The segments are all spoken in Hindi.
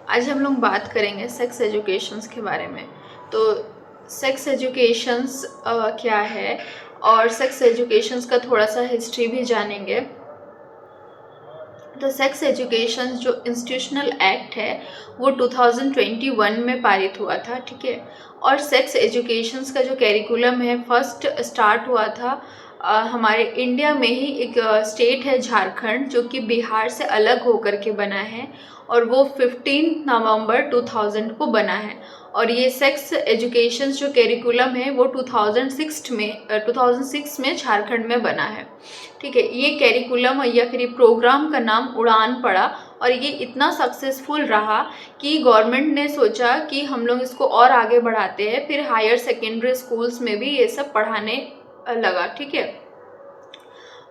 आज हम लोग बात करेंगे सेक्स एजुकेशंस के बारे में। तो सेक्स एजुकेशंस क्या है और सेक्स एजुकेशंस का थोड़ा सा हिस्ट्री भी जानेंगे। तो सेक्स एजुकेशन जो इंस्टीट्यूशनल एक्ट है वो 2021 में पारित हुआ था, ठीक है। और सेक्स एजुकेशंस का जो कैरिकुलम है फर्स्ट स्टार्ट हुआ था हमारे इंडिया में ही। एक स्टेट है झारखंड जो कि बिहार से अलग होकर के बना है और वो 15 नवंबर 2000 को बना है। और ये सेक्स एजुकेशन जो कैरिकुलम है वो 2006 में झारखंड में बना है, ठीक है। ये कैरिकुलम या फिर ये प्रोग्राम का नाम उड़ान पड़ा और ये इतना सक्सेसफुल रहा कि गवर्नमेंट ने सोचा कि हम लोग इसको और आगे बढ़ाते हैं। फिर हायर सेकेंडरी स्कूल्स में भी ये सब पढ़ाने लगा, ठीक है।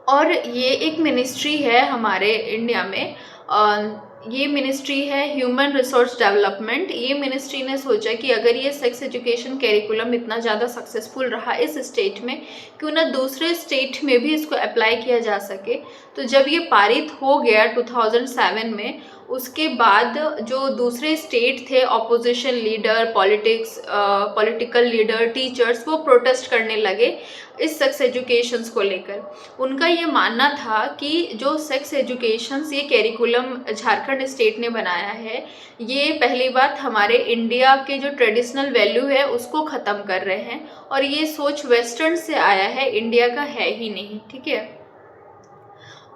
और ये एक मिनिस्ट्री है हमारे इंडिया में, ये मिनिस्ट्री है ह्यूमन रिसोर्स डेवलपमेंट। ये मिनिस्ट्री ने सोचा कि अगर ये सेक्स एजुकेशन कैरिकुलम इतना ज़्यादा सक्सेसफुल रहा इस स्टेट में, क्यों ना दूसरे स्टेट में भी इसको अप्लाई किया जा सके। तो जब ये पारित हो गया 2007 में, उसके बाद जो दूसरे स्टेट थे, opposition leader, political leader, teachers, वो प्रोटेस्ट करने लगे इस सेक्स एजुकेशंस को लेकर। उनका ये मानना था कि जो सेक्स एजुकेशंस ये कैरिकुलम झारखंड स्टेट ने बनाया है, ये पहली बात हमारे इंडिया के जो ट्रेडिशनल वैल्यू है उसको ख़त्म कर रहे हैं और ये सोच वेस्टर्न से आया है, इंडिया का है ही नहीं, ठीक है।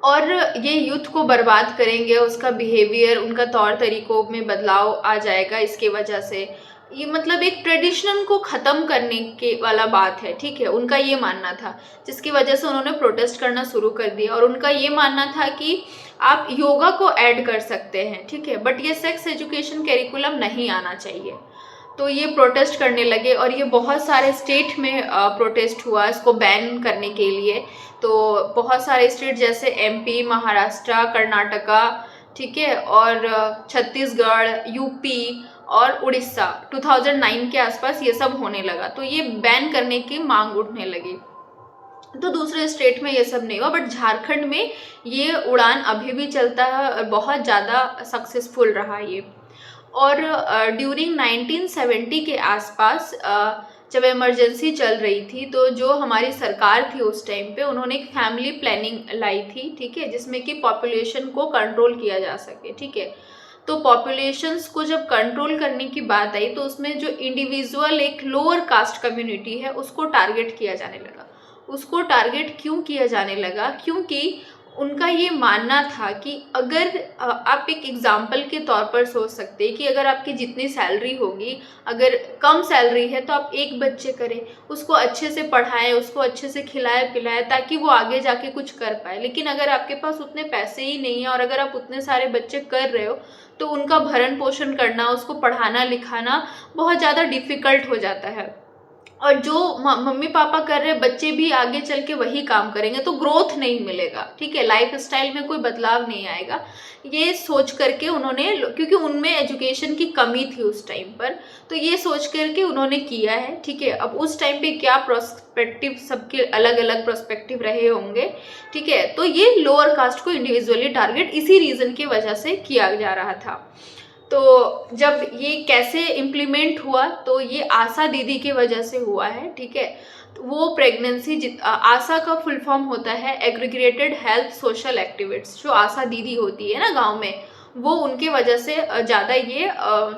और ये यूथ को बर्बाद करेंगे, उसका बिहेवियर, उनका तौर तरीकों में बदलाव आ जाएगा इसके वजह से। ये मतलब एक ट्रेडिशन को ख़त्म करने के वाला बात है, ठीक है। उनका ये मानना था, जिसकी वजह से उन्होंने प्रोटेस्ट करना शुरू कर दिया। और उनका ये मानना था कि आप योगा को ऐड कर सकते हैं, ठीक है, बट ये सेक्स एजुकेशन कैरिकुलम नहीं आना चाहिए। तो ये प्रोटेस्ट करने लगे और ये बहुत सारे स्टेट में प्रोटेस्ट हुआ इसको बैन करने के लिए। तो बहुत सारे स्टेट जैसे एमपी, महाराष्ट्र, कर्नाटका, ठीक है, और छत्तीसगढ़, यूपी और उड़ीसा 2009 के आसपास ये सब होने लगा। तो ये बैन करने की मांग उठने लगी। तो दूसरे स्टेट में ये सब नहीं हुआ, बट झारखंड में ये उड़ान अभी भी चलता है और बहुत ज़्यादा सक्सेसफुल रहा ये। और ड्यूरिंग 1970 के आसपास जब इमरजेंसी चल रही थी, तो जो हमारी सरकार थी उस टाइम पे, उन्होंने एक फैमिली प्लानिंग लाई थी, ठीक है, जिसमें कि पॉपुलेशन को कंट्रोल किया जा सके, ठीक है। तो पॉपुलेशंस को जब कंट्रोल करने की बात आई तो उसमें जो इंडिविजुअल एक लोअर कास्ट कम्युनिटी है उसको टारगेट किया जाने लगा। उसको टारगेट क्यों किया जाने लगा? क्योंकि उनका ये मानना था कि अगर आप एक एग्जाम्पल के तौर पर सोच सकते हैं कि अगर आपकी जितनी सैलरी होगी, अगर कम सैलरी है तो आप एक बच्चे करें, उसको अच्छे से पढ़ाएं, उसको अच्छे से खिलाए पिलाएं ताकि वो आगे जाके कुछ कर पाए। लेकिन अगर आपके पास उतने पैसे ही नहीं है और अगर आप उतने सारे बच्चे कर रहे हो तो उनका भरण पोषण करना, उसको पढ़ाना लिखाना बहुत ज़्यादा डिफ़िकल्ट हो जाता है। और जो मम्मी पापा कर रहे हैं बच्चे भी आगे चल के वही काम करेंगे, तो ग्रोथ नहीं मिलेगा, ठीक है, लाइफ स्टाइल में कोई बदलाव नहीं आएगा। ये सोच करके उन्होंने, क्योंकि उनमें एजुकेशन की कमी थी उस टाइम पर, तो ये सोच करके उन्होंने किया है, ठीक है। अब उस टाइम पे क्या प्रोस्पेक्टिव, सबके अलग अलग प्रोस्पेक्टिव रहे होंगे, ठीक है। तो ये लोअर कास्ट को इंडिविजुअली टारगेट इसी रीज़न की वजह से किया जा रहा था। तो जब ये कैसे इम्प्लीमेंट हुआ, तो ये आशा दीदी की वजह से हुआ है, ठीक है। तो वो प्रेगनेंसी, आशा का फुल फॉर्म होता है एग्रीगेटेड हेल्थ सोशल एक्टिविटीज। जो आशा दीदी होती है ना गांव में, वो उनके वजह से ज़्यादा ये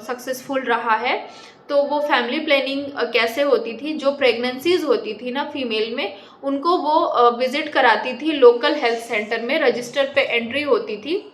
सक्सेसफुल रहा है। तो वो फैमिली प्लानिंग कैसे होती थी, जो प्रेगनेंसीज होती थी ना फीमेल में, उनको वो विजिट कराती थी लोकल हेल्थ सेंटर में, रजिस्टर पे एंट्री होती थी।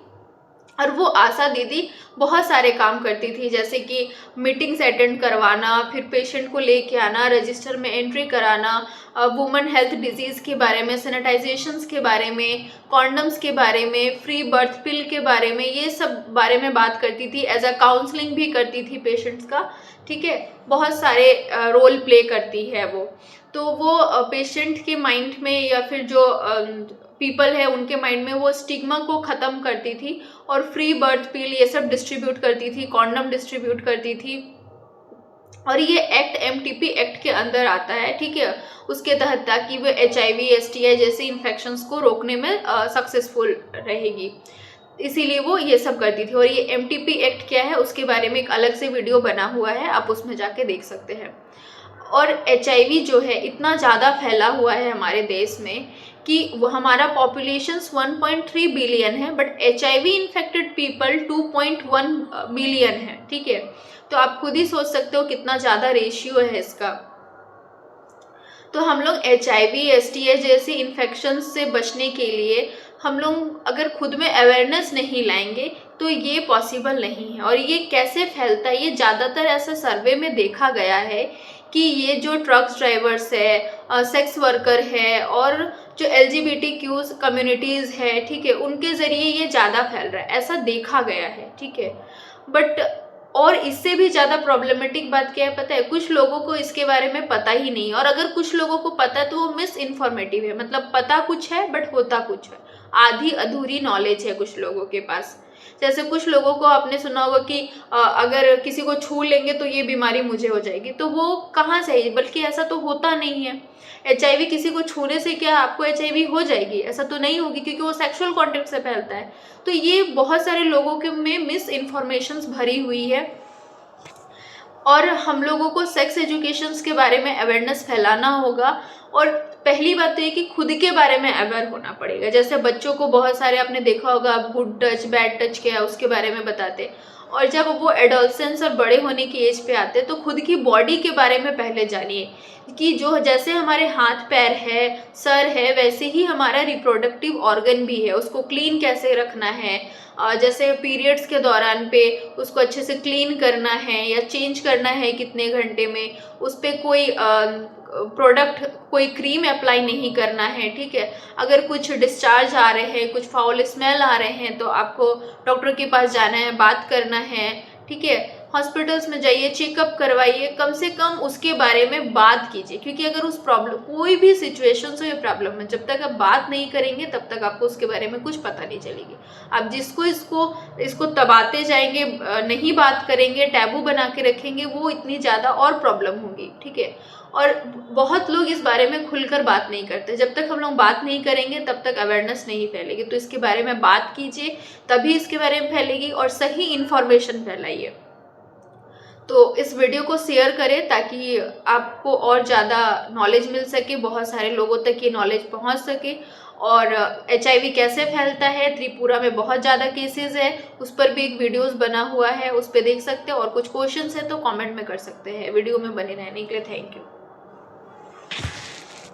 और वो आशा दीदी बहुत सारे काम करती थी, जैसे कि मीटिंग्स अटेंड करवाना, फिर पेशेंट को लेके आना, रजिस्टर में एंट्री कराना, वुमेन हेल्थ डिजीज़ के बारे में, सैनिटाइजेशंस के बारे में, कॉन्डम्स के बारे में, फ्री बर्थ पिल के बारे में, ये सब बारे में बात करती थी। एज अ काउंसलिंग भी करती थी पेशेंट्स का, ठीक है। बहुत सारे रोल प्ले करती है वो। तो वो पेशेंट के माइंड में या फिर जो पीपल है उनके माइंड में वो स्टिग्मा को ख़त्म करती थी और फ्री बर्थ पिल ये सब डिस्ट्रीब्यूट करती थी, कॉन्डम डिस्ट्रीब्यूट करती थी। और ये एक्ट एमटीपी एक्ट के अंदर आता है, ठीक है, उसके तहत, ताकि वो HIV STI जैसे इन्फेक्शंस को रोकने में सक्सेसफुल रहेगी। इसीलिए वो ये सब करती थी। और ये एमटीपी एक्ट क्या है उसके बारे में एक अलग से वीडियो बना हुआ है, आप उसमें जाके देख सकते हैं। और एचआईवी जो है इतना ज़्यादा फैला हुआ है हमारे देश में कि वो हमारा पॉपुलेशंस 1.3 बिलियन है, but HIV infected people 2.1 million है, ठीक है। तो आप खुद ही सोच सकते हो कितना ज़्यादा रेशियो है इसका। तो हम लोग एचआईवी एसटीआई जैसी इन्फेक्शन से बचने के लिए हम लोग अगर खुद में अवेयरनेस नहीं लाएंगे तो ये पॉसिबल नहीं है। और ये कैसे फैलता है, ये ज़्यादातर ऐसा सर्वे में देखा गया है कि ये जो ट्रक्स ड्राइवर्स है, सेक्स वर्कर है और जो LGBTQ कम्युनिटीज़ है, ठीक है, उनके ज़रिए ये ज़्यादा फैल रहा है, ऐसा देखा गया है, ठीक है। बट और इससे भी ज़्यादा प्रॉब्लमेटिक बात क्या है पता है, कुछ लोगों को इसके बारे में पता ही नहीं, और अगर कुछ लोगों को पता है तो वो मिस इन्फॉर्मेटिव है, मतलब पता कुछ है बट होता कुछ है, आधी अधूरी नॉलेज है कुछ लोगों के पास। जैसे कुछ लोगों को आपने सुना होगा कि अगर किसी को छू लेंगे तो ये बीमारी मुझे हो जाएगी, तो वो कहाँ से है, बल्कि ऐसा तो होता नहीं है। एचआईवी किसी को छूने से क्या आपको एचआईवी हो जाएगी, ऐसा तो नहीं होगी, क्योंकि वो सेक्सुअल कॉन्टेक्ट से फैलता है। तो ये बहुत सारे लोगों के में मिस इन्फॉर्मेशंस भरी हुई है, और हम लोगों को सेक्स एजुकेशंस के बारे में अवेयरनेस फैलाना होगा। और पहली बात तो ये कि खुद के बारे में अवेयर होना पड़ेगा। जैसे बच्चों को बहुत सारे आपने देखा होगा गुड टच बैड टच क्या है उसके बारे में बताते, और जब वो एडोलसेंस और बड़े होने की एज पे आते तो खुद की बॉडी के बारे में पहले जानिए कि जो जैसे हमारे हाथ पैर है, सर है, वैसे ही हमारा रिप्रोडक्टिव ऑर्गन भी है, उसको क्लीन कैसे रखना है। जैसे पीरियड्स के दौरान पे उसको अच्छे से क्लीन करना है या चेंज करना है कितने घंटे में, उस पर कोई प्रोडक्ट कोई क्रीम अप्लाई नहीं करना है, ठीक है। अगर कुछ डिस्चार्ज आ रहे हैं, कुछ फाउल स्मेल आ रहे हैं तो आपको डॉक्टर के पास जाना है, बात करना है, ठीक है। हॉस्पिटल्स में जाइए, चेकअप करवाइए, कम से कम उसके बारे में बात कीजिए, क्योंकि अगर उस प्रॉब्लम कोई भी सिचुएशन हो या प्रॉब्लम में जब तक आप बात नहीं करेंगे तब तक आपको उसके बारे में कुछ पता नहीं चलेगी। आप जिसको इसको दबाते जाएंगे, नहीं बात करेंगे, टैबू बना के रखेंगे, वो इतनी ज़्यादा और प्रॉब्लम होगी, ठीक है। और बहुत लोग इस बारे में खुलकर बात नहीं करते। जब तक हम लोग बात नहीं करेंगे तब तक अवेयरनेस नहीं फैलेगी। तो इसके बारे में बात कीजिए, तभी इसके बारे में फैलेगी, और सही इन्फॉर्मेशन फैलाइए। तो इस वीडियो को शेयर करें ताकि आपको और ज़्यादा नॉलेज मिल सके, बहुत सारे लोगों तक ये नॉलेज पहुंच सके। और HIV कैसे फैलता है, त्रिपुरा में बहुत ज़्यादा केसेस है, उस पर भी एक वीडियोस बना हुआ है, उस पर देख सकते हैं। और कुछ क्वेश्चंस है तो कमेंट में कर सकते हैं। वीडियो में बने रहने के लिए थैंक यू।